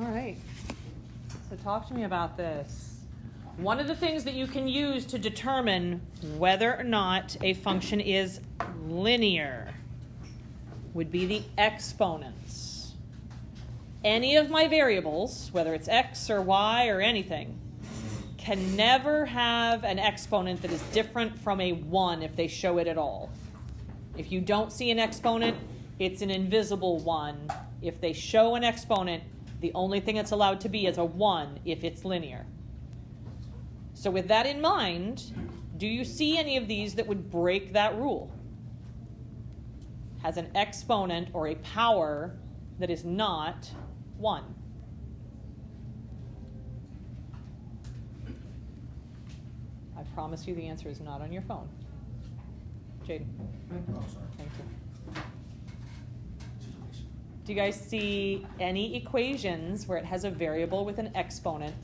All right. So talk to me about this. One of the things that you can use to determine whether or not a function is linear would be the exponents. Any of my variables, whether it's x or y or anything, can never have an exponent that is different from a 1 if they show it at all. If you don't see an exponent, it's an invisible 1. If they show an exponent, the only thing it's allowed to be is a 1 if it's linear. So with that in mind, do you see any of these that would break that rule? Has an exponent or a power that is not 1. I promise you the answer is not on your phone. Jaden. Oh, sorry. Thank you. Do you guys see any equations where it has a variable with an exponent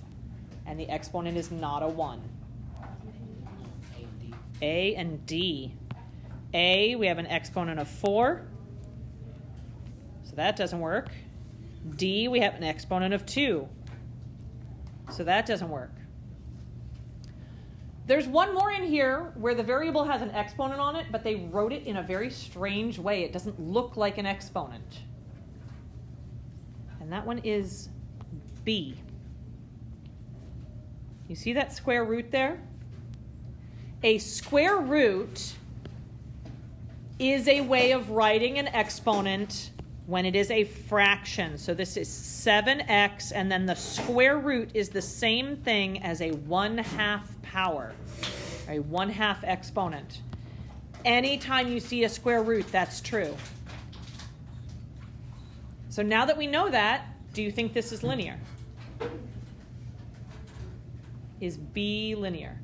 and the exponent is not a 1? A and D. A, we have an exponent of 4, so that doesn't work. D, we have an exponent of 2, so that doesn't work. There's one more in here where the variable has an exponent on it, but they wrote it in a very strange way. It doesn't look like an exponent. And that one is B. You see that square root there? A square root is a way of writing an exponent when it is a fraction. So this is 7x, and then the square root is the same thing as a 1/2 power, a 1/2 exponent. Anytime you see a square root, that's true. So now that we know that, do you think this is linear? Is B linear?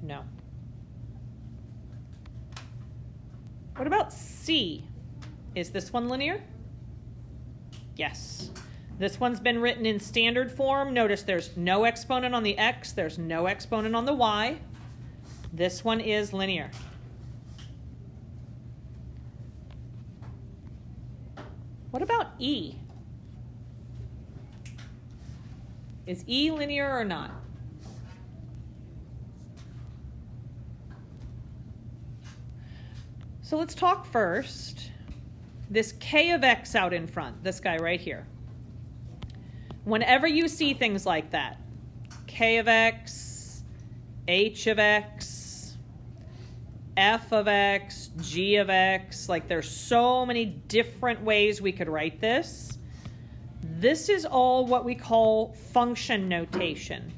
No. What about C? Is this one linear? Yes. This one's been written in standard form. Notice there's no exponent on the x, there's no exponent on the y. This one is linear. What about E? Is E linear or not? So let's talk first. This k of x out in front, this guy right here. Whenever you see things like that, k of x, h of x, f of x, g of x, like there's so many different ways we could write this. This is all what we call function notation.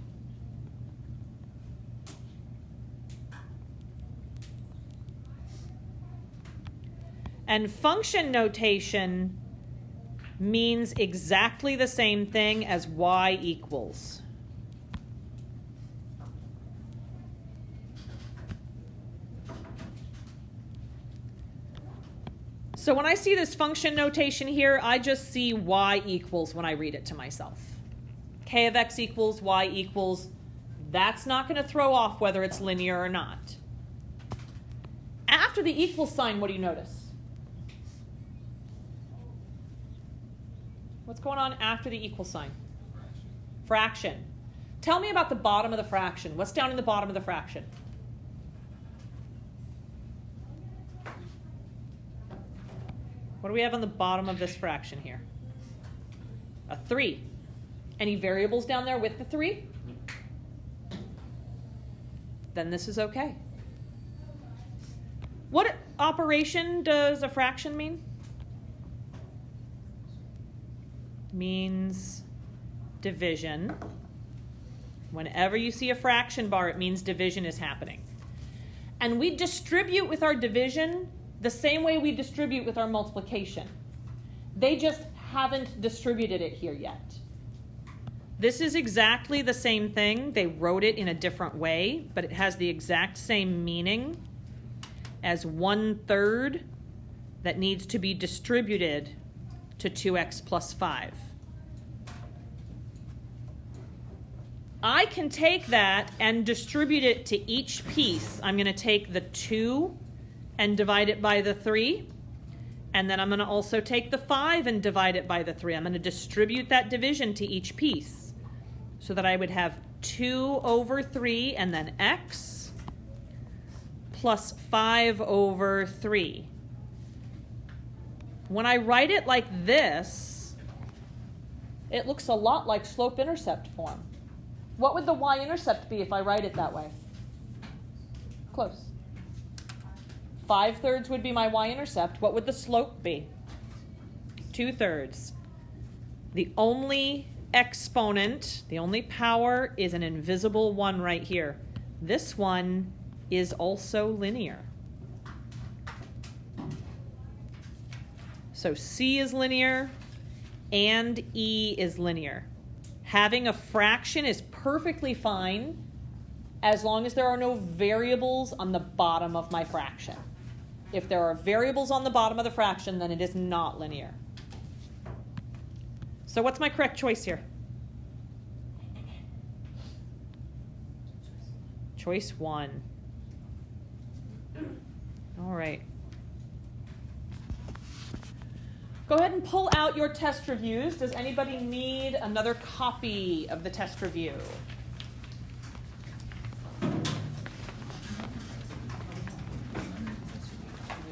And function notation means exactly the same thing as y equals. So when I see this function notation here, I just see y equals when I read it to myself. K of x equals y equals. That's not going to throw off whether it's linear or not. After the equal sign, what do you notice? What's going on after the equal sign? Fraction. Tell me about the bottom of the fraction. What's down in the bottom of the fraction? What do we have on the bottom of this fraction here? A 3. Any variables down there with the 3? Then this is okay. What operation does a fraction mean? Means division. Whenever you see a fraction bar, it means division is happening. And we distribute with our division the same way we distribute with our multiplication. They just haven't distributed it here yet. This is exactly the same thing. They wrote it in a different way, but it has the exact same meaning as 1/3 that needs to be distributed to 2x plus 5. I can take that and distribute it to each piece. I'm going to take the 2 and divide it by the 3. And then I'm going to also take the 5 and divide it by the 3. I'm going to distribute that division to each piece so that I would have 2 over 3 and then x plus 5 over 3. When I write it like this, it looks a lot like slope-intercept form. What would the y-intercept be if I write it that way? Close. 5/3 would be my y-intercept. What would the slope be? 2/3. The only exponent, the only power, is an invisible 1 right here. This one is also linear. So C is linear and E is linear. Having a fraction is perfectly fine as long as there are no variables on the bottom of my fraction. If there are variables on the bottom of the fraction, then it is not linear. So what's my correct choice here? Choice 1. All right. Go ahead and pull out your test reviews. Does anybody need another copy of the test review?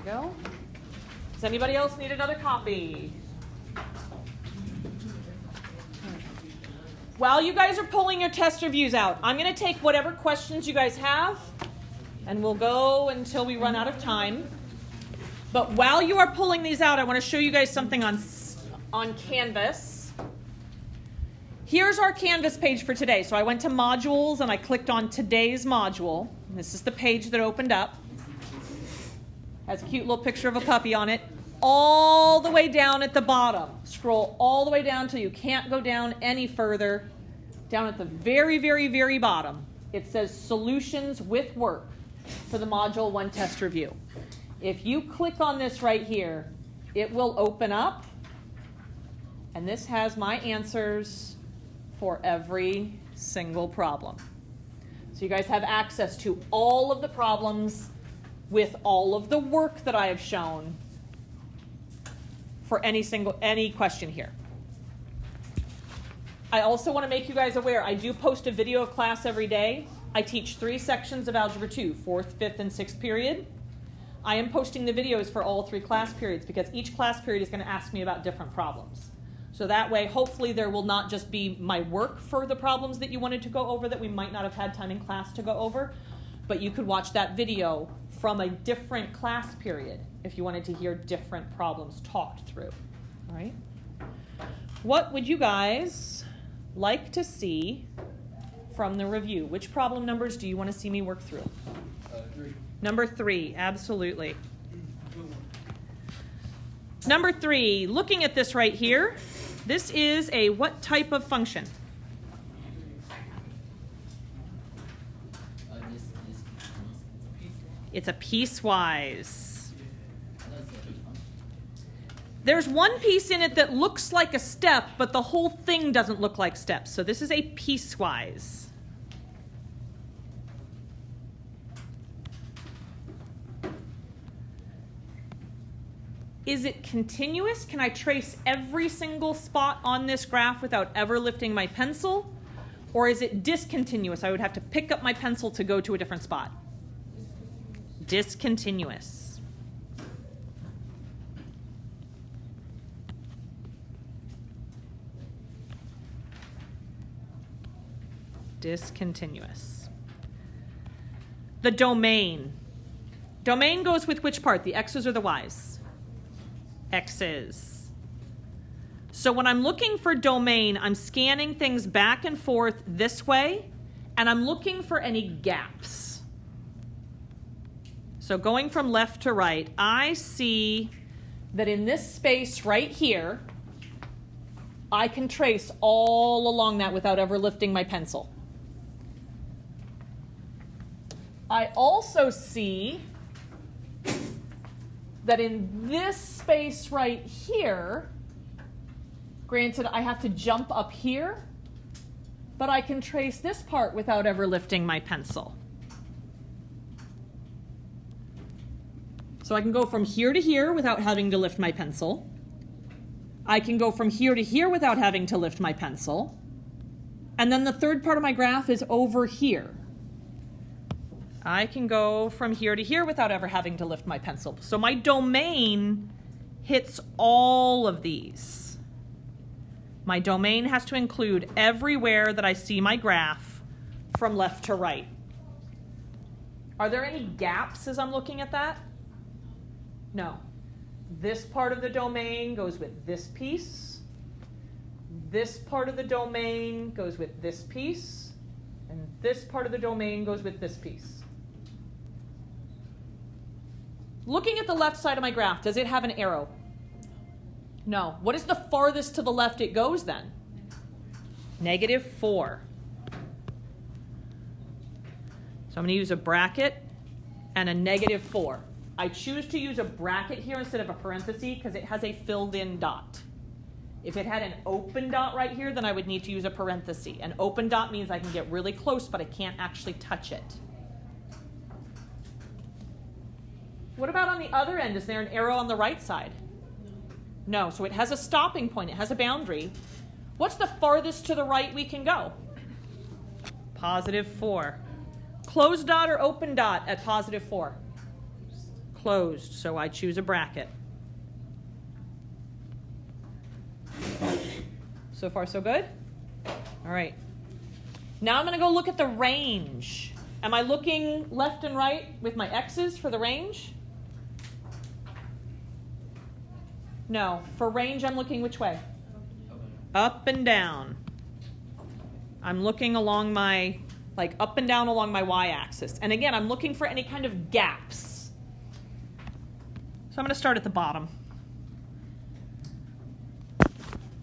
Go. Does anybody else need another copy? While you guys are pulling your test reviews out, I'm going to take whatever questions you guys have, and we'll go until we run out of time. But while you are pulling these out, I want to show you guys something on Canvas. Here's our Canvas page for today. So I went to modules and I clicked on today's module. This is the page that opened up. Has a cute little picture of a puppy on it. All the way down at the bottom. Scroll all the way down till you can't go down any further. Down at the very, very, very bottom, it says Solutions with Work for the Module 1 Test Review. If you click on this right here, it will open up, and this has my answers for every single problem. So you guys have access to all of the problems with all of the work that I have shown for any question here. I also want to make you guys aware, I do post a video of class every day. I teach 3 sections of Algebra 2, 4th, 5th, and 6th period. I am posting the videos for all 3 class periods because each class period is going to ask me about different problems. So that way, hopefully, there will not just be my work for the problems that you wanted to go over that we might not have had time in class to go over, but you could watch that video from a different class period if you wanted to hear different problems talked through. All right? What would you guys like to see from the review? Which problem numbers do you want to see me work through? 3. Number 3, absolutely. Number 3, looking at this right here, this is a what type of function? It's a piecewise. There's one piece in it that looks like a step, but the whole thing doesn't look like steps. So this is a piecewise. Is it continuous? Can I trace every single spot on this graph without ever lifting my pencil? Or is it discontinuous? I would have to pick up my pencil to go to a different spot. Discontinuous. Discontinuous. The domain. Domain goes with which part? The x's or the y's? X's. So when I'm looking for domain, I'm scanning things back and forth this way, and I'm looking for any gaps. So going from left to right, I see that in this space right here, I can trace all along that without ever lifting my pencil. I also see that in this space right here, granted I have to jump up here, but I can trace this part without ever lifting my pencil. So I can go from here to here without having to lift my pencil. I can go from here to here without having to lift my pencil. And then the third part of my graph is over here. I can go from here to here without ever having to lift my pencil. So my domain hits all of these. My domain has to include everywhere that I see my graph from left to right. Are there any gaps as I'm looking at that? No. This part of the domain goes with this piece. This part of the domain goes with this piece. And this part of the domain goes with this piece. Looking at the left side of my graph, does it have an arrow? No. What is the farthest to the left it goes then? -4. So I'm going to use a bracket and a -4. I choose to use a bracket here instead of a parenthesis because it has a filled in dot. If it had an open dot right here, then I would need to use a parenthesis. An open dot means I can get really close, but I can't actually touch it. What about on the other end? Is there an arrow on the right side? No, so it has a stopping point. It has a boundary. What's the farthest to the right we can go? +4. Closed dot or open dot at +4? Closed, so I choose a bracket. So far, so good? All right. Now I'm going to go look at the range. Am I looking left and right with my X's for the range? No. For range, I'm looking which way? Up and down. I'm looking along my, up and down along my y-axis. And again, I'm looking for any kind of gaps. So I'm going to start at the bottom.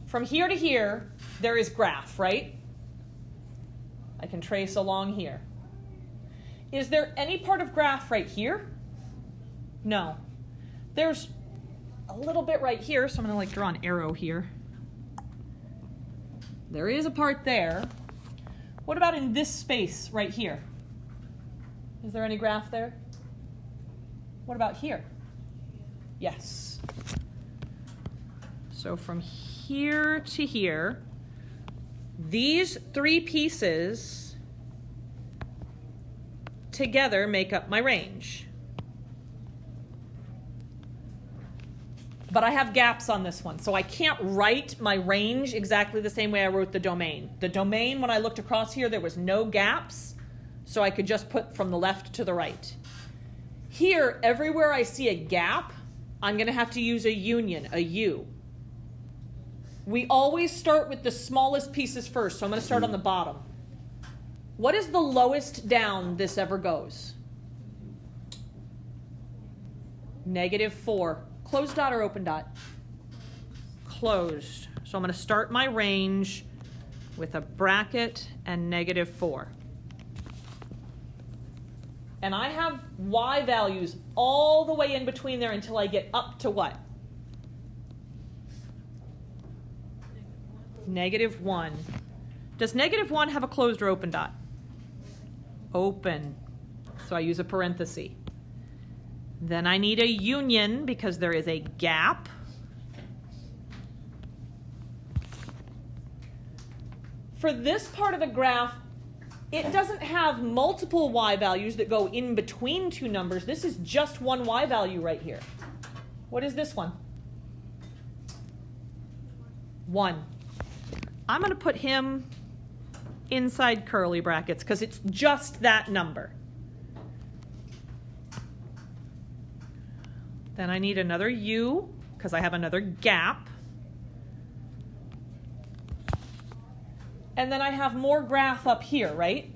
From here to here, there is graph, right? I can trace along here. Is there any part of graph right here? No. There's a little bit right here, so I'm going to draw an arrow here. There is a part there. What about in this space right here? Is there any graph there? What about here? Yes. So from here to here, these three pieces together make up my range. But I have gaps on this one, so I can't write my range exactly the same way I wrote the domain. The domain, when I looked across here, there was no gaps, so I could just put from the left to the right. Here, everywhere I see a gap, I'm going to have to use a union, a U. We always start with the smallest pieces first, so I'm going to start on the bottom. What is the lowest down this ever goes? -4. Closed dot or open dot? Closed. So I'm going to start my range with a bracket and -4. And I have y values all the way in between there until I get up to what? -1. Does -1 have a closed or open dot? Open. So I use a parenthesis. Then I need a union because there is a gap. For this part of the graph, it doesn't have multiple y values that go in between two numbers. This is just one y value right here. What is this one? 1. I'm going to put him inside curly brackets because it's just that number. Then I need another U because I have another gap. And then I have more graph up here, right?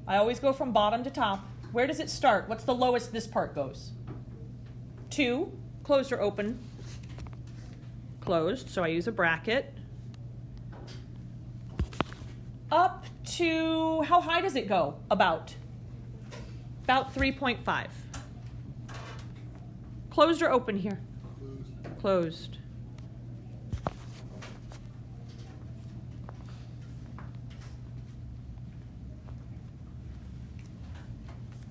I always go from bottom to top. Where does it start? What's the lowest this part goes? 2, closed or open? Closed, so I use a bracket. Up to, how high does it go? About 3.5. Closed or open here? Closed.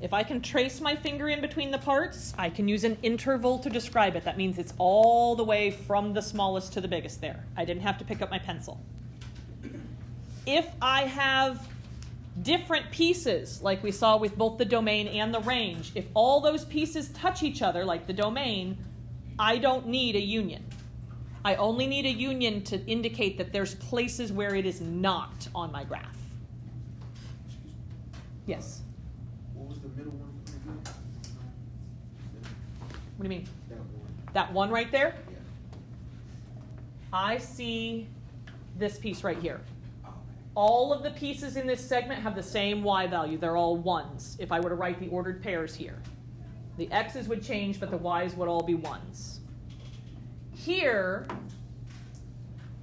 If I can trace my finger in between the parts, I can use an interval to describe it. That means it's all the way from the smallest to the biggest there. I didn't have to pick up my pencil. If I have different pieces, like we saw with both the domain and the range, if all those pieces touch each other, like the domain, I don't need a union. I only need a union to indicate that there's places where it is not on my graph. Yes? What was the middle one? What do you mean? That one. That one right there? Yeah. I see this piece right here. Oh, okay. All of the pieces in this segment have the same y value. They're all 1s if I were to write the ordered pairs here. The x's would change, but the y's would all be 1s. Here,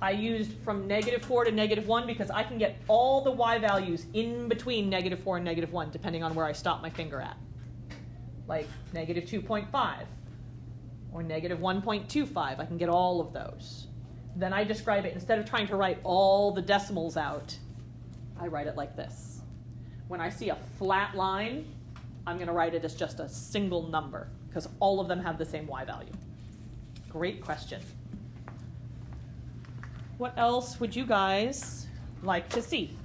I used from -4 to -1 because I can get all the y values in between -4 and -1, depending on where I stop my finger at. Like -2.5 or -1.25. I can get all of those. Then I describe it, instead of trying to write all the decimals out, I write it like this. When I see a flat line, I'm going to write it as just a single number because all of them have the same y value. Great question. What else would you guys like to see?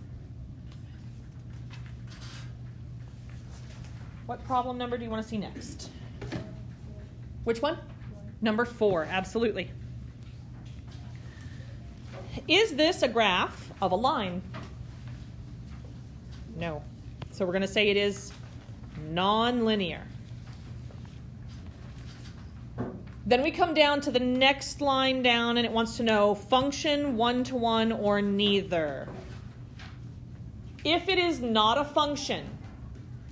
What problem number do you want to see next? Which one? Number 4, absolutely. Is this a graph of a line? No. So we're going to say it is nonlinear. Then we come down to the next line down, and it wants to know function 1-to-1 or neither. If it is not a function,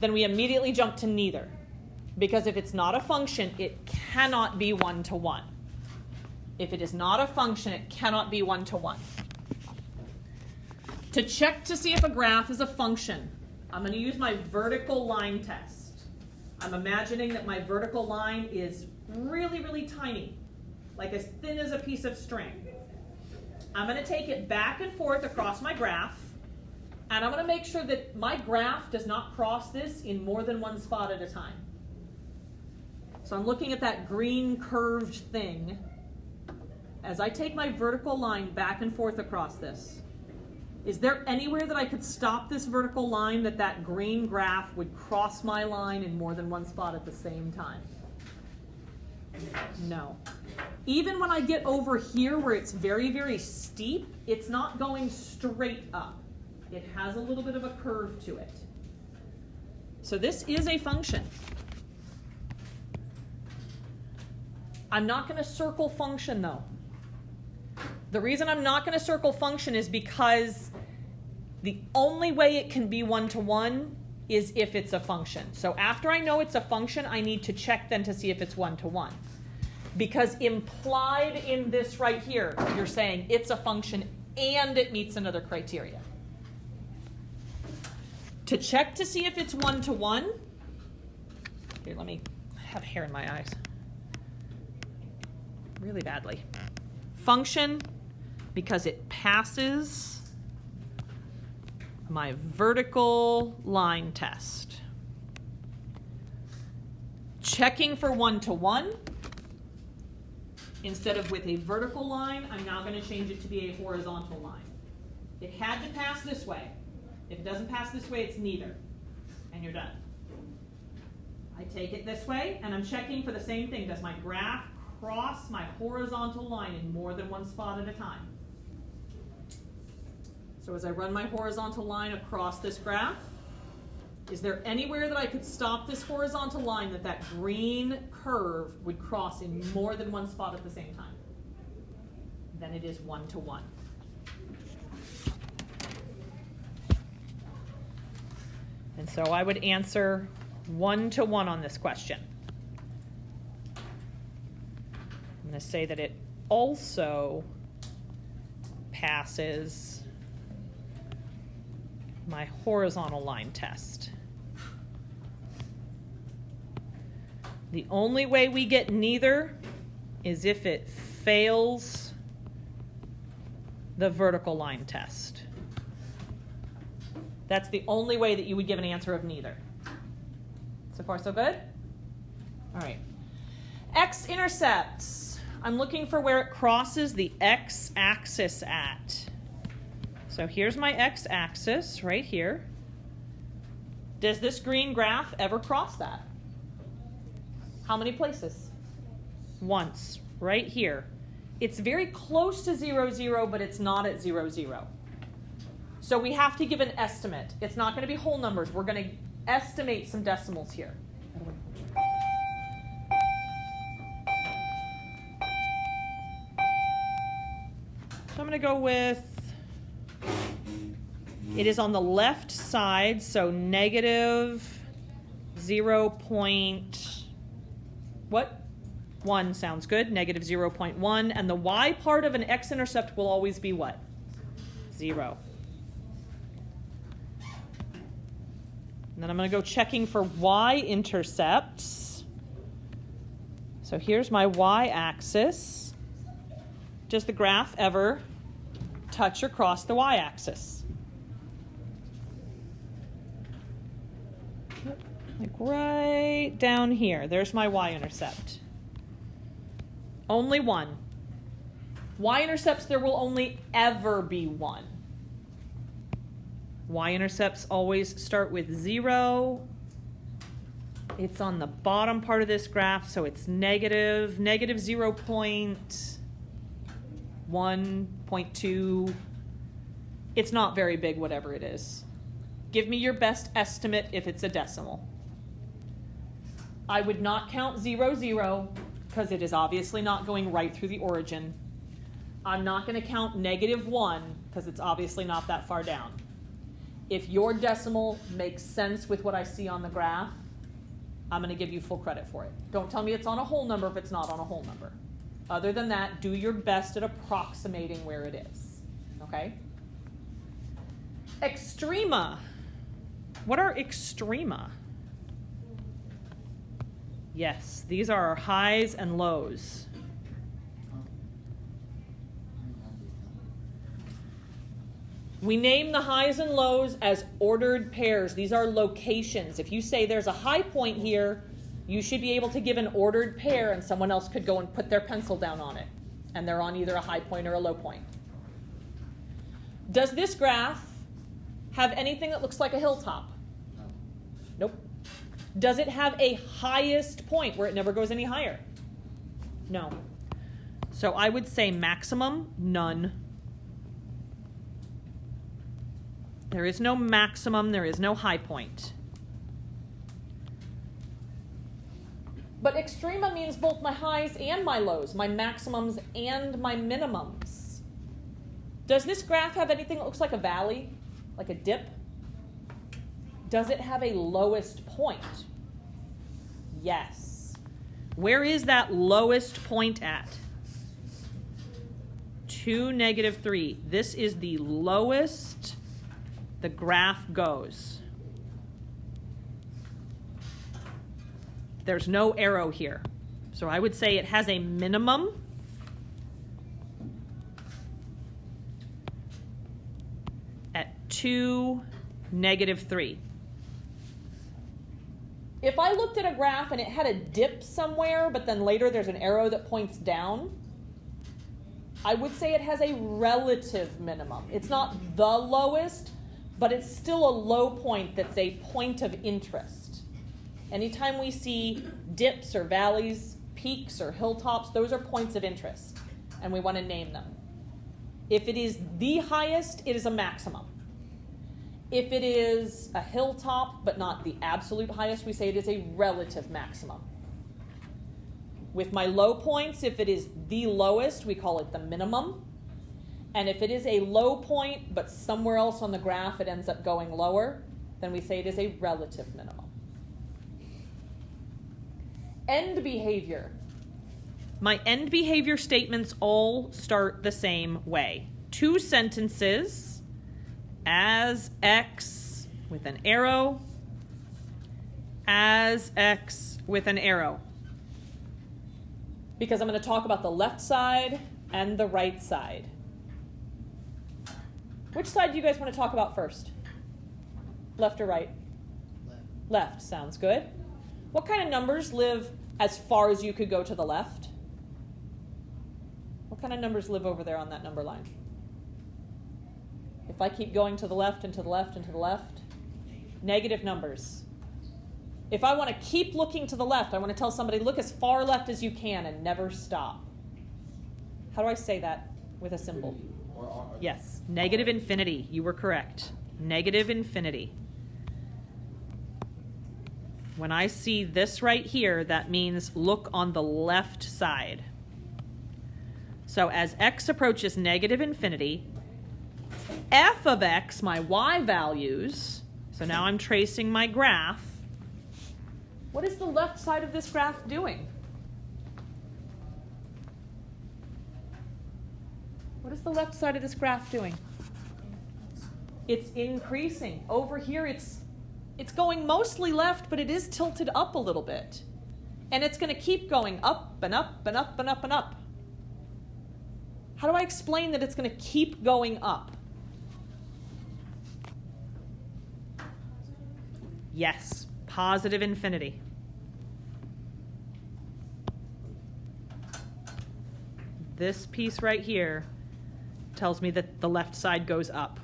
then we immediately jump to neither. Because if it's not a function, it cannot be 1-to-1. If it is not a function, it cannot be 1-to-1. To check to see if a graph is a function, I'm going to use my vertical line test. I'm imagining that my vertical line is really, really tiny, like as thin as a piece of string. I'm going to take it back and forth across my graph, and I'm going to make sure that my graph does not cross this in more than one spot at a time. So I'm looking at that green curved thing. As I take my vertical line back and forth across this, is there anywhere that I could stop this vertical line that green graph would cross my line in more than one spot at the same time? No. Even when I get over here where it's very, very steep, it's not going straight up. It has a little bit of a curve to it. So this is a function. I'm not going to circle function though. The reason I'm not going to circle function is because the only way it can be 1-to-1 is if it's a function. So after I know it's a function, I need to check then to see if it's 1-to-1. Because implied in this right here, you're saying it's a function and it meets another criteria. To check to see if it's 1-to-1, here, let me have hair in my eyes. Really badly. Function, because it passes my vertical line test. Checking for 1-to-1, instead of with a vertical line, I'm now going to change it to be a horizontal line. It had to pass this way. If it doesn't pass this way, it's neither. And you're done. I take it this way, and I'm checking for the same thing. Does my graph cross my horizontal line in more than one spot at a time? So as I run my horizontal line across this graph, is there anywhere that I could stop this horizontal line that green curve would cross in more than one spot at the same time? Then it is 1-to-1. And so I would answer 1-to-1 on this question. I'm going to say that it also passes my horizontal line test. The only way we get neither is if it fails the vertical line test. That's the only way that you would give an answer of neither. So far, so good? All right. X-intercepts. I'm looking for where it crosses the x-axis at. So here's my x-axis right here. Does this green graph ever cross that? How many places? Once, right here. It's very close to 0, 0, but it's not at 0, 0. So we have to give an estimate. It's not going to be whole numbers. We're going to estimate some decimals here. So I'm going to go with, it is on the left side, so negative 1 sounds good, negative 0.1, and the y part of an x-intercept will always be what? 0. And then I'm going to go checking for y-intercepts. So here's my y-axis. Does the graph ever touch or cross the y-axis? Like right down here. There's my y-intercept. Only one. Y-intercepts, there will only ever be one. Y-intercepts always start with 0. It's on the bottom part of this graph, so it's negative 0.1, 0.2. It's not very big, whatever it is. Give me your best estimate if it's a decimal. I would not count 0, 0, because it is obviously not going right through the origin. I'm not going to count negative 1, because it's obviously not that far down. If your decimal makes sense with what I see on the graph, I'm going to give you full credit for it. Don't tell me it's on a whole number if it's not on a whole number. Other than that, do your best at approximating where it is. Okay? Extrema. What are extrema? Yes, these are our highs and lows. We name the highs and lows as ordered pairs. These are locations. If you say there's a high point here, you should be able to give an ordered pair and someone else could go and put their pencil down on it. And they're on either a high point or a low point. Does this graph have anything that looks like a hilltop? No. Nope. Does it have a highest point where it never goes any higher? No. So I would say maximum, none. There is no maximum, there is no high point. But extrema means both my highs and my lows, my maximums and my minimums. Does this graph have anything that looks like a valley, like a dip? Does it have a lowest point? Yes. Where is that lowest point at? 2, -3. This is the lowest the graph goes. There's no arrow here. So I would say it has a minimum at 2, -3. If I looked at a graph and it had a dip somewhere, but then later there's an arrow that points down, I would say it has a relative minimum. It's not the lowest, but it's still a low point that's a point of interest. Anytime we see dips or valleys, peaks or hilltops, those are points of interest, and we want to name them. If it is the highest, it is a maximum. If it is a hilltop, but not the absolute highest, we say it is a relative maximum. With my low points, if it is the lowest, we call it the minimum. And if it is a low point, but somewhere else on the graph it ends up going lower, then we say it is a relative minimum. End behavior. My end behavior statements all start the same way. 2 sentences, as x with an arrow, as x with an arrow. Because I'm going to talk about the left side and the right side. Which side do you guys want to talk about first? Left or right? Left. Left, sounds good. What kind of numbers live as far as you could go to the left? What kind of numbers live over there on that number line? If I keep going to the left and to the left and to the left, negative numbers. If I want to keep looking to the left, I want to tell somebody, look as far left as you can and never stop. How do I say that with a symbol? Yes, negative infinity. You were correct. Negative infinity. When I see this right here, that means look on the left side. So as x approaches negative infinity, f of x, my y values, so now I'm tracing my graph. What is the left side of this graph doing? What is the left side of this graph doing? It's increasing. Over here, it's going mostly left, but it is tilted up a little bit. And it's going to keep going up and up and up and up and up. How do I explain that it's going to keep going up? Yes, positive infinity. This piece right here tells me that the left side goes up.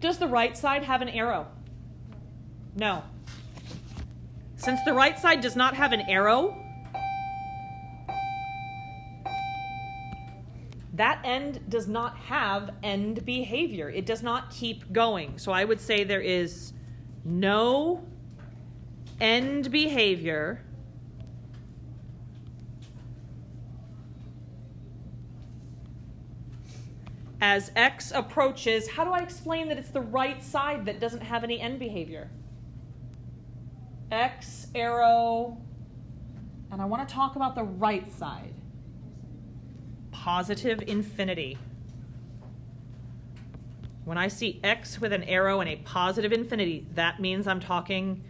Does the right side have an arrow? No. Since the right side does not have an arrow, that end does not have end behavior. It does not keep going. So I would say there is no end behavior as x approaches. How do I explain that it's the right side that doesn't have any end behavior? X arrow, and I want to talk about the right side. Positive infinity. When I see x with an arrow and a positive infinity, that means I'm talking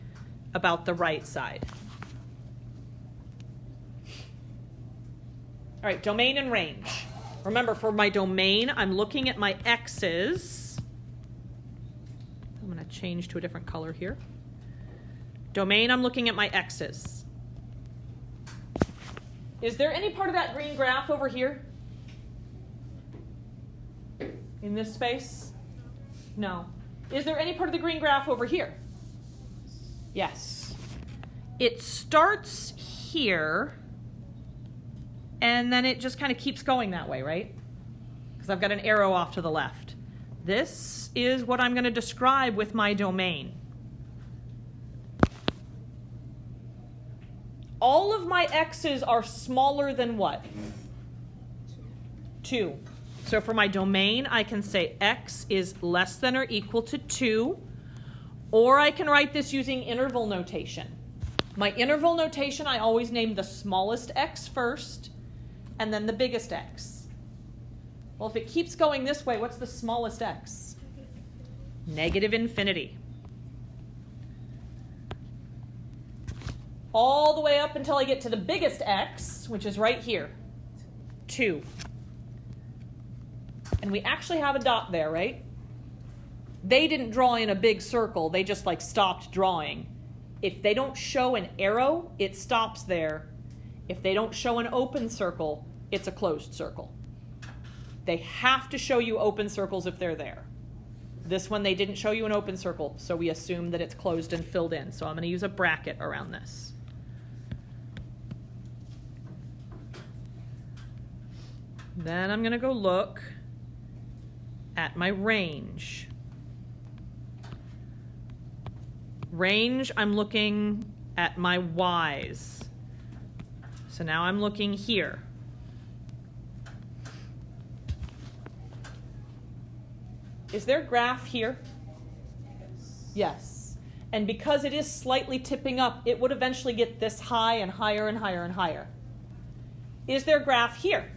about the right side. All right, domain and range. Remember, for my domain, I'm looking at my x's. I'm going to change to a different color here. Domain, I'm looking at my x's. Is there any part of that green graph over here? In this space? No. Is there any part of the green graph over here? Yes. It starts here, and then it just kind of keeps going that way, right? Because I've got an arrow off to the left. This is what I'm going to describe with my domain. All of my x's are smaller than what? 2. So for my domain, I can say x is less than or equal to 2, or I can write this using interval notation. My interval notation, I always name the smallest x first, and then the biggest x. Well, if it keeps going this way, what's the smallest x? Negative infinity. All the way up until I get to the biggest x, which is right here, 2. And we actually have a dot there, right? They didn't draw in a big circle. They just like stopped drawing. If they don't show an arrow, it stops there. If they don't show an open circle, it's a closed circle. They have to show you open circles if they're there. This one, they didn't show you an open circle, so we assume that it's closed and filled in. So I'm going to use a bracket around this. Then I'm going to go look at my range. Range, I'm looking at my y's. So now I'm looking here. Is there a graph here? Yes. And because it is slightly tipping up, it would eventually get this high and higher and higher and higher. Is there a graph here?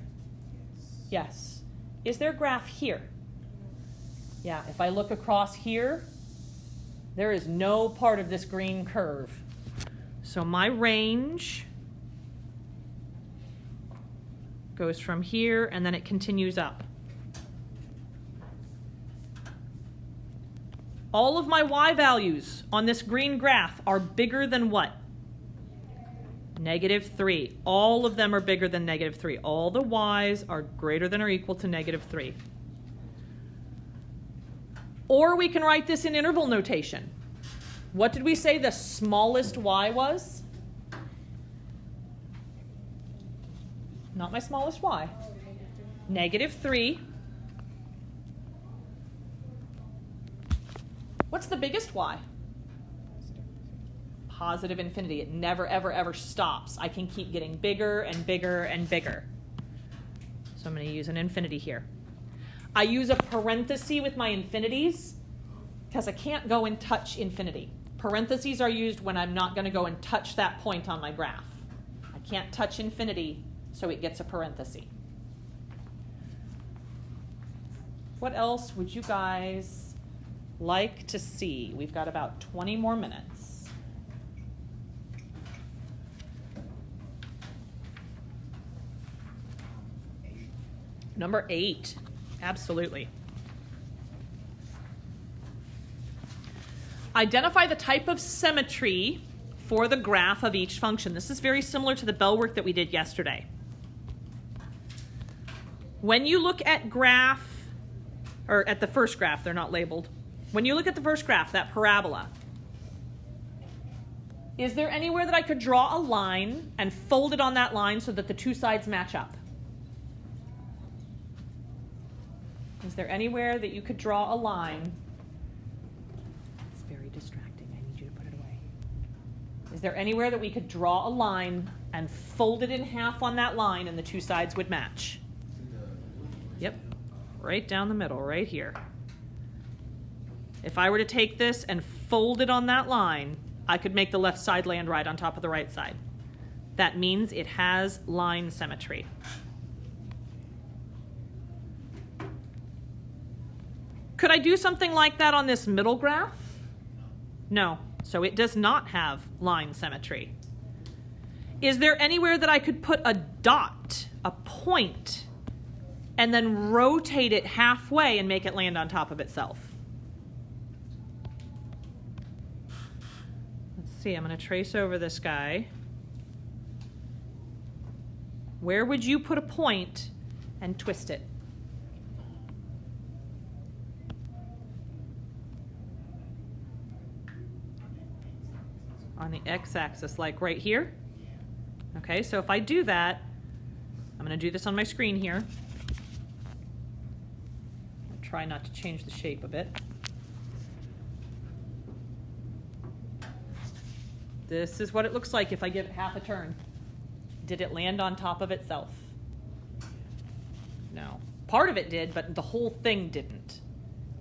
Yes. Is there a graph here? Yeah, if I look across here, there is no part of this green curve. So my range goes from here, and then it continues up. All of my y values on this green graph are bigger than what? -3. All of them are bigger than -3. All the y's are greater than or equal to -3. Or we can write this in interval notation. What did we say the smallest y was? Not my smallest y. -3. What's the biggest y? Positive infinity. It never, ever, ever stops. I can keep getting bigger and bigger and bigger. So I'm going to use an infinity here. I use a parenthesis with my infinities because I can't go and touch infinity. Parentheses are used when I'm not going to go and touch that point on my graph. I can't touch infinity, so it gets a parenthesis. What else would you guys like to see? We've got about 20 more minutes. Number 8, absolutely. Identify the type of symmetry for the graph of each function. This is very similar to the bell work that we did yesterday. When you look at graph, or at the first graph, they're not labeled. When you look at the first graph, that parabola, is there anywhere that I could draw a line and fold it on that line so that the two sides match up? Is there anywhere that you could draw a line? It's very distracting. I need you to put it away. Is there anywhere that we could draw a line and fold it in half on that line and the two sides would match? Yep, right down the middle, right here. If I were to take this and fold it on that line, I could make the left side land right on top of the right side. That means it has line symmetry. Could I do something like that on this middle graph? No, so it does not have line symmetry. Is there anywhere that I could put a dot, a point, and then rotate it halfway and make it land on top of itself? Let's see, I'm going to trace over this guy. Where would you put a point and twist it? On the x-axis, like right here. Okay, so if I do that, I'm going to do this on my screen here. I'll try not to change the shape a bit. This is what it looks like if I give it half a turn. Did it land on top of itself? No. Part of it did, but the whole thing didn't.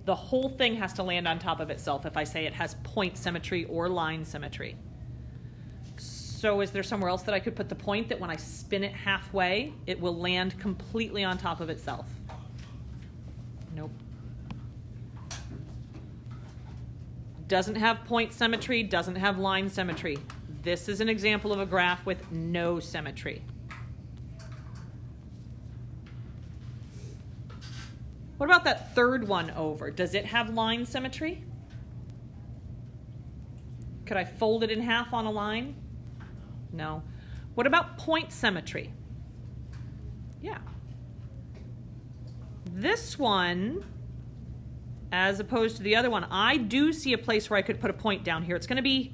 The whole thing has to land on top of itself if I say it has point symmetry or line symmetry. So is there somewhere else that I could put the point that when I spin it halfway, it will land completely on top of itself? Nope. Doesn't have point symmetry, doesn't have line symmetry. This is an example of a graph with no symmetry. What about that third one over? Does it have line symmetry? Could I fold it in half on a line? No. What about point symmetry? Yeah. This one, as opposed to the other one, I do see a place where I could put a point down here. It's going to be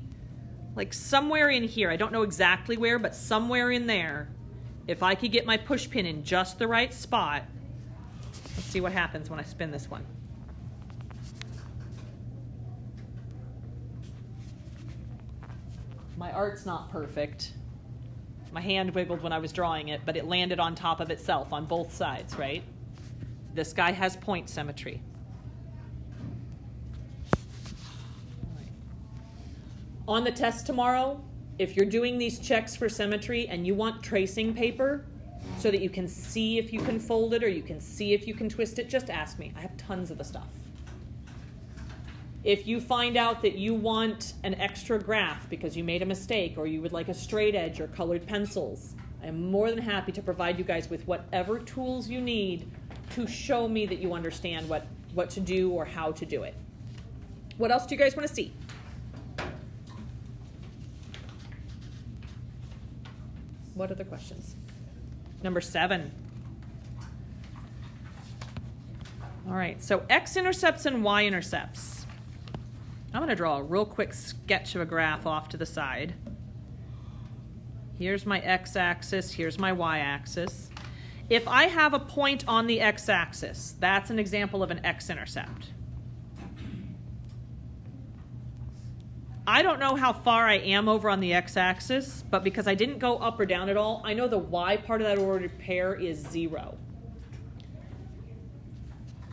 like somewhere in here. I don't know exactly where, but somewhere in there. If I could get my push pin in just the right spot, let's see what happens when I spin this one. My art's not perfect. My hand wiggled when I was drawing it, but it landed on top of itself on both sides, right? This guy has point symmetry. On the test tomorrow, if you're doing these checks for symmetry and you want tracing paper so that you can see if you can fold it or you can see if you can twist it, just ask me. I have tons of the stuff. If you find out that you want an extra graph because you made a mistake or you would like a straight edge or colored pencils, I am more than happy to provide you guys with whatever tools you need to show me that you understand what to do or how to do it. What else do you guys want to see? What other questions? Number 7. All right, so X-intercepts and Y-intercepts. I'm going to draw a real quick sketch of a graph off to the side. Here's my x-axis, here's my y-axis. If I have a point on the x-axis, that's an example of an x-intercept. I don't know how far I am over on the x-axis, but because I didn't go up or down at all, I know the y part of that ordered pair is 0.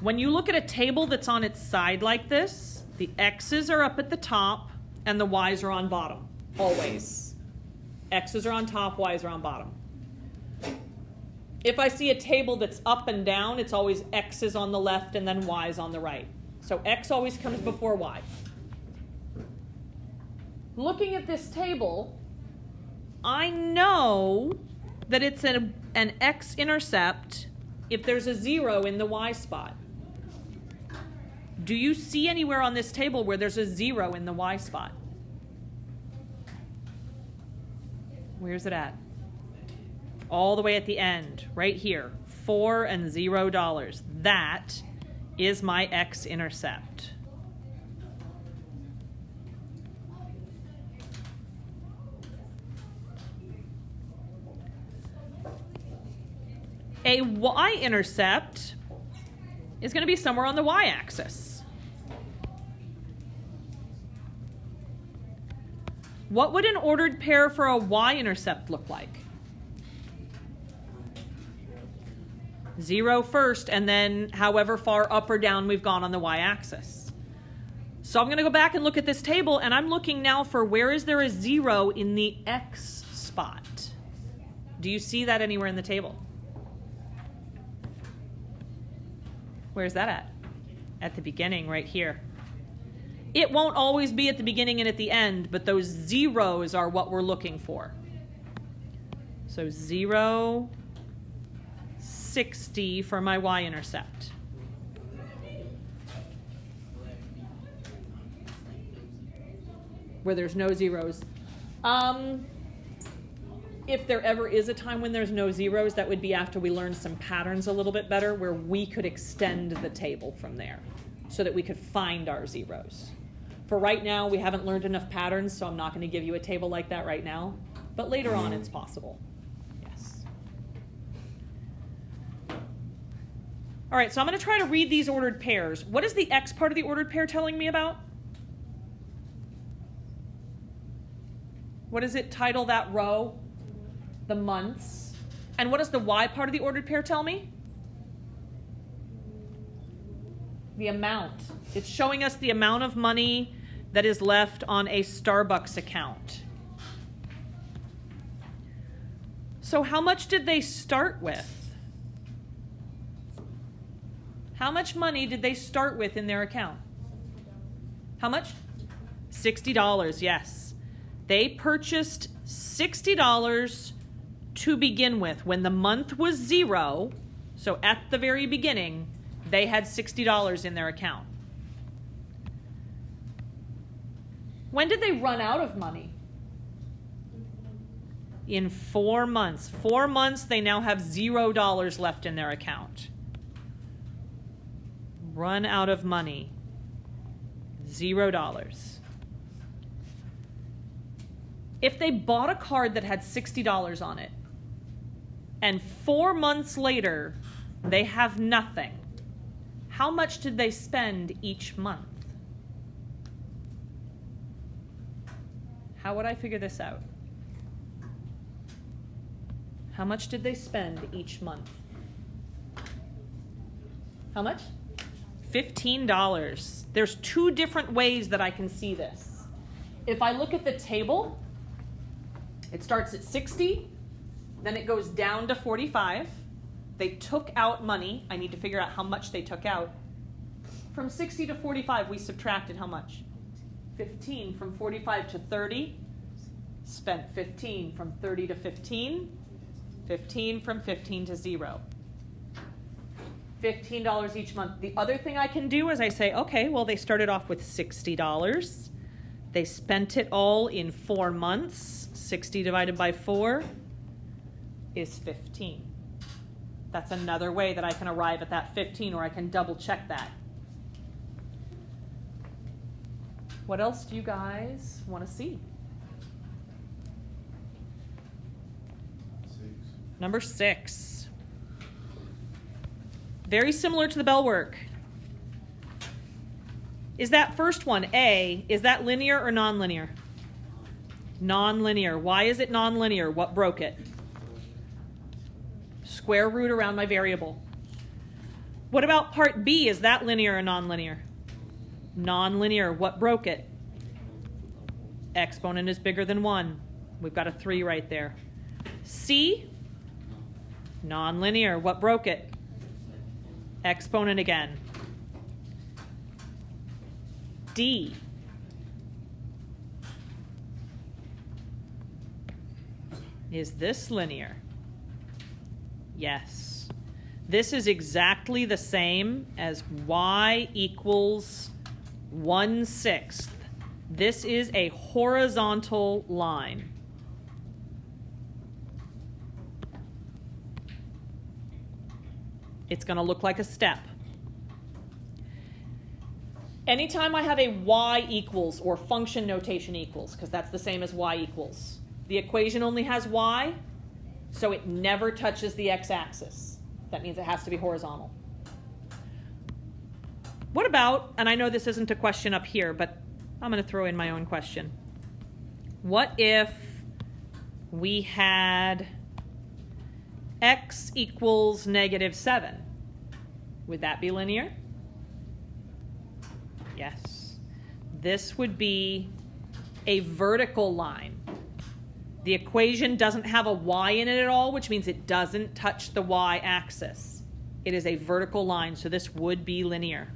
When you look at a table that's on its side like this, the x's are up at the top and the y's are on bottom, always. X's are on top, y's are on bottom. If I see a table that's up and down, it's always x's on the left and then y's on the right. So x always comes before y. Looking at this table, I know that it's an x-intercept if there's a 0 in the y spot. Do you see anywhere on this table where there's a 0 in the y spot? Where's it at? All the way at the end, right here, $4 and $0. That is my x-intercept. A y-intercept is going to be somewhere on the y-axis. What would an ordered pair for a y-intercept look like? 0 first, and then however far up or down we've gone on the y-axis. So I'm going to go back and look at this table, and I'm looking now for where is there a 0 in the x spot. Do you see that anywhere in the table? Where's that at? At the beginning, right here. It won't always be at the beginning and at the end, but those zeros are what we're looking for. So 0, 60 for my y-intercept. Where there's no zeros. If there ever is a time when there's no zeros, that would be after we learned some patterns a little bit better, where we could extend the table from there so that we could find our zeros. For right now, we haven't learned enough patterns, so I'm not going to give you a table like that right now. But later on, it's possible. Yes. All right, so I'm going to try to read these ordered pairs. What is the x part of the ordered pair telling me about? What does it title that row? The months. And what does the y part of the ordered pair tell me? The amount. It's showing us the amount of money that is left on a Starbucks account. So how much did they start with? How much money did they start with in their account? How much? $60, yes. They purchased $60 to begin with. When the month was 0, so at the very beginning, they had $60 in their account. When did they run out of money? In 4 months. 4 months, they now have $0 left in their account. Run out of money. $0. If they bought a card that had $60 on it, and 4 months later, they have nothing, how much did they spend each month? How would I figure this out? How much did they spend each month? How much? $15. There's 2 different ways that I can see this. If I look at the table, it starts at 60, then it goes down to 45. They took out money. I need to figure out how much they took out. From 60 to 45, we subtracted how much? 15. From 45 to 30, spent 15. From 30 to 15, 15. From 15 to 0. $15 each month. The other thing I can do is I say, okay, well, they started off with $60. They spent it all in 4 months. 60 divided by 4 is 15. That's another way that I can arrive at that 15, or I can double check that. What else do you guys want to see? 6. Number 6. Very similar to the bell work. Is that first one, A, is that linear or nonlinear? Nonlinear. Why is it nonlinear? What broke it? Square root around my variable. What about part B? Is that linear or nonlinear? Nonlinear. What broke it? Exponent is bigger than 1. We've got a 3 right there. C? Nonlinear. What broke it? Exponent again. D? Is this linear? Yes. This is exactly the same as y equals 1/6. This is a horizontal line. It's going to look like a step. Anytime I have a y equals or function notation equals, because that's the same as y equals, the equation only has y, so it never touches the x-axis. That means it has to be horizontal. What about, and I know this isn't a question up here, but I'm going to throw in my own question. What if we had x equals -7? Would that be linear? Yes. This would be a vertical line. The equation doesn't have a y in it at all, which means it doesn't touch the y-axis. It is a vertical line, so this would be linear.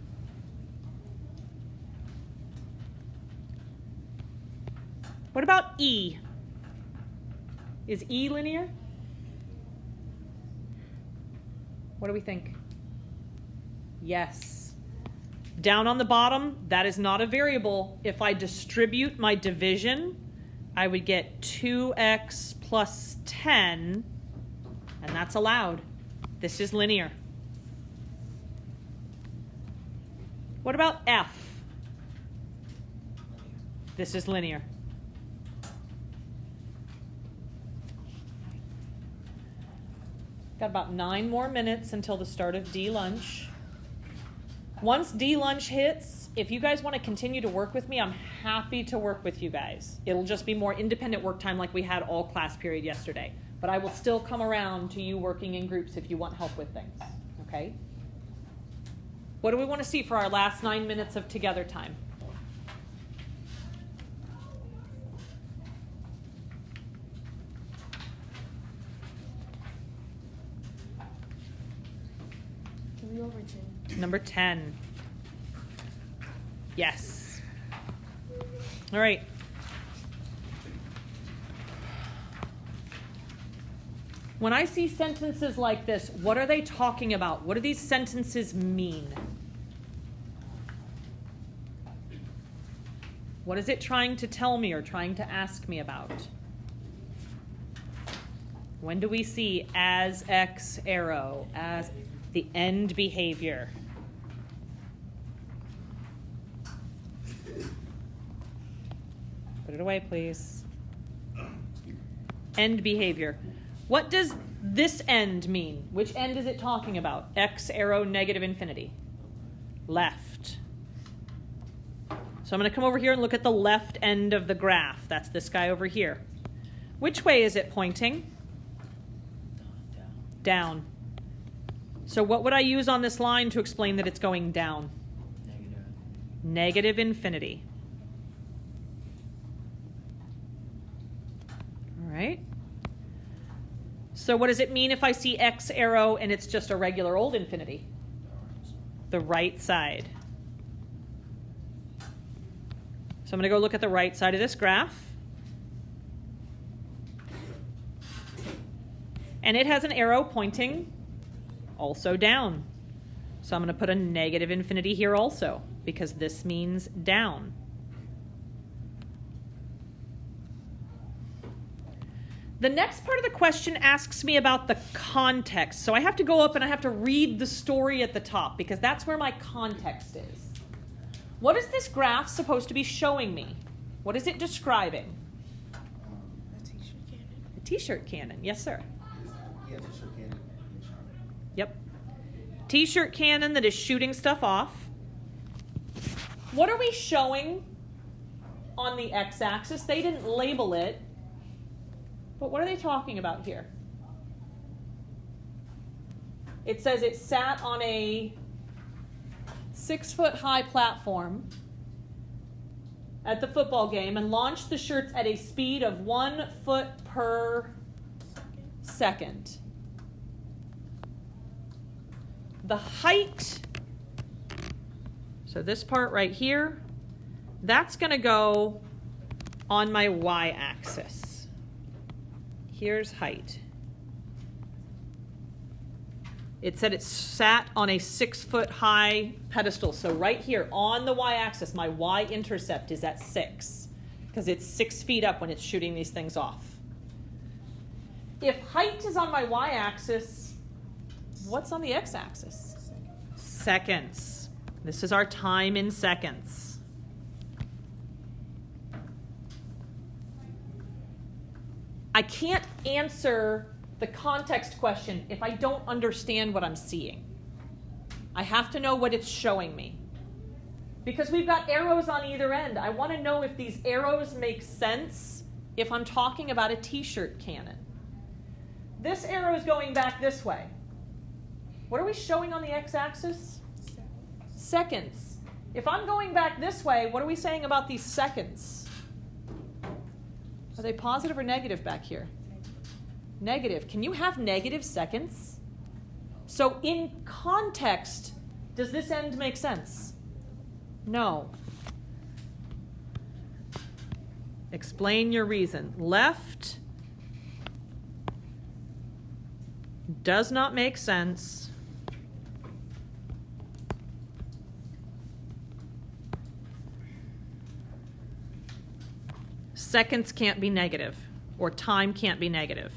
What about E? Is E linear? What do we think? Yes. Down on the bottom, that is not a variable. If I distribute my division, I would get 2x plus 10, and that's allowed. This is linear. What about F? This is linear. Got about 9 more minutes until the start of D lunch. Once D lunch hits, if you guys want to continue to work with me, I'm happy to work with you guys. It'll just be more independent work time like we had all class period yesterday. But I will still come around to you working in groups if you want help with things, okay? What do we want to see for our last 9 minutes of together time? Number 10. Yes. All right. When I see sentences like this, what are they talking about? What do these sentences mean? What is it trying to tell me or trying to ask me about? When do we see as X arrow, as the end behavior? Put it away, please. End behavior. What does this end mean? Which end is it talking about? X arrow, negative infinity. Left. So I'm going to come over here and look at the left end of the graph. That's this guy over here. Which way is it pointing? Down. So what would I use on this line to explain that it's going down? Negative. Negative infinity. All right. So what does it mean if I see X arrow and it's just a regular old infinity? The right side. So I'm going to go look at the right side of this graph. And it has an arrow pointing also down. So I'm going to put a negative infinity here also, because this means down. The next part of the question asks me about the context. So I have to go up and I have to read the story at the top, because that's where my context is. What is this graph supposed to be showing me? What is it describing? A t-shirt cannon. A t-shirt cannon. Yes, sir. Yeah, t-shirt cannon. Yep. T-shirt cannon that is shooting stuff off. What are we showing on the x-axis? They didn't label it. But what are they talking about here? It says it sat on a 6-foot-high platform at the football game and launched the shirts at a speed of 1 foot per second. The height, so this part right here, that's going to go on my y-axis. Here's height. It said it sat on a 6-foot-high pedestal. So right here on the y-axis, my y-intercept is at 6, because it's 6 feet up when it's shooting these things off. If height is on my y-axis, what's on the x-axis? Seconds. This is our time in seconds. I can't answer the context question if I don't understand what I'm seeing. I have to know what it's showing me. Because we've got arrows on either end. I want to know if these arrows make sense if I'm talking about a t-shirt cannon. This arrow is going back this way. What are we showing on the x-axis? Seconds. If I'm going back this way, what are we saying about these seconds? Are they positive or negative back here? Negative. Can you have negative seconds? So in context, does this end make sense? No. Explain your reason. Left does not make sense. Seconds can't be negative, or time can't be negative.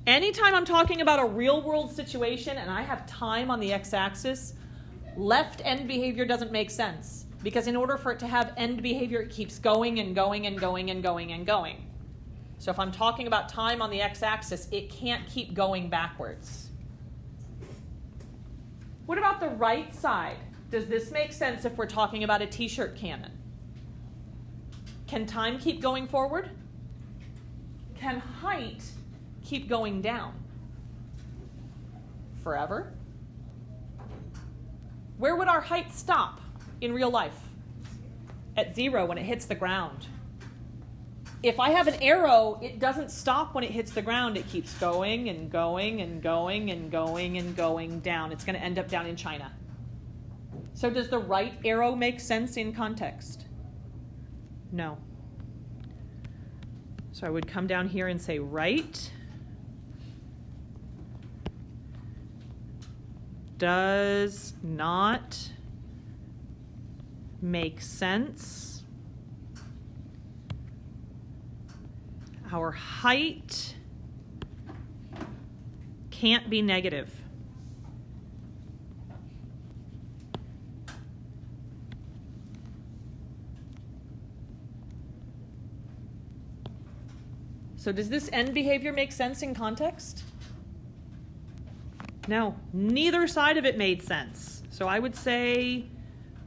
Anytime I'm talking about a real-world situation and I have time on the x-axis, left end behavior doesn't make sense. Because in order for it to have end behavior, it keeps going and going and going and going and going. So if I'm talking about time on the x-axis, it can't keep going backwards. What about the right side? Does this make sense if we're talking about a t-shirt cannon? Can time keep going forward? Can height keep going down? Forever? Where would our height stop in real life? At 0 when it hits the ground. If I have an arrow, it doesn't stop when it hits the ground. It keeps going and going and going and going and going down. It's going to end up down in China. So does the right arrow make sense in context? No. So I would come down here and say right does not make sense. Our height can't be negative. So does this end behavior make sense in context? No, neither side of it made sense. So I would say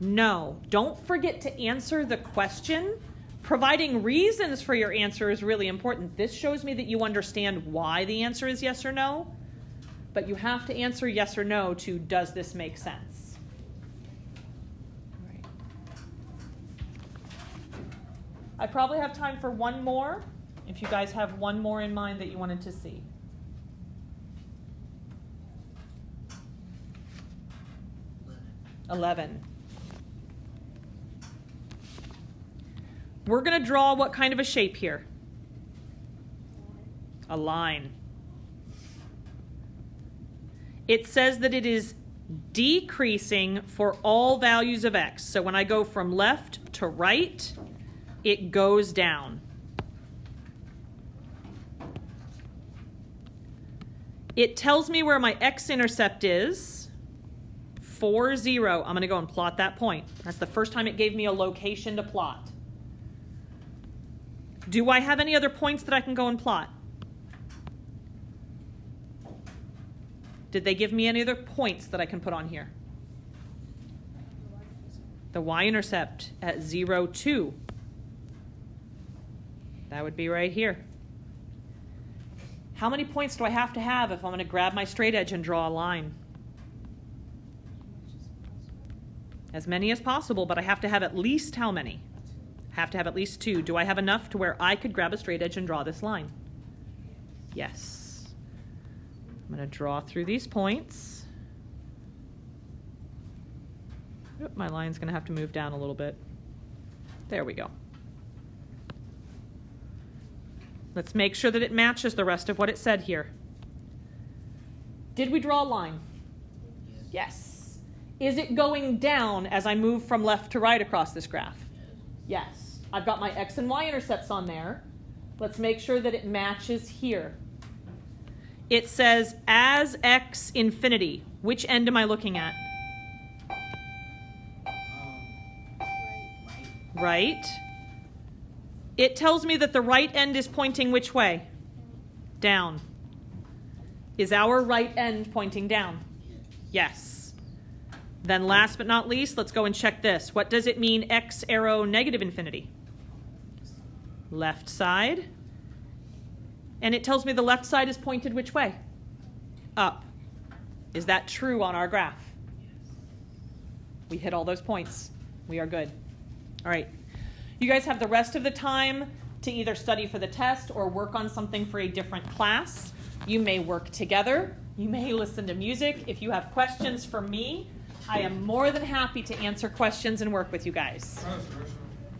no. Don't forget to answer the question. Providing reasons for your answer is really important. This shows me that you understand why the answer is yes or no, but you have to answer yes or no to does this make sense? Right. I probably have time for one more, if you guys have one more in mind that you wanted to see. $11. We're going to draw what kind of a shape here? A line. It says that it is decreasing for all values of x. So when I go from left to right, it goes down. It tells me where my x-intercept is, 4, 0. I'm going to go and plot that point. That's the first time it gave me a location to plot. Do I have any other points that I can go and plot? Did they give me any other points that I can put on here? The y-intercept at 0, 2. That would be right here. How many points do I have to have if I'm going to grab my straight edge and draw a line? As many as possible, but I have to have at least how many? I have to have at least 2. Do I have enough to where I could grab a straight edge and draw this line? Yes. I'm going to draw through these points. Oop, my line's going to have to move down a little bit. There we go. Let's make sure that it matches the rest of what it said here. Did we draw a line? Yes. Is it going down as I move from left to right across this graph? Yes. I've got my x and y intercepts on there. Let's make sure that it matches here. It says as x infinity. Which end am I looking at? Right. It tells me that the right end is pointing which way? Down. Is our right end pointing down? Yes. Then last but not least, let's go and check this. What does it mean x arrow negative infinity? Left side. And it tells me the left side is pointed which way? Up. Is that true on our graph? We hit all those points. We are good. All right. You guys have the rest of the time to either study for the test or work on something for a different class. You may work together. You may listen to music. If you have questions for me, I am more than happy to answer questions and work with you guys.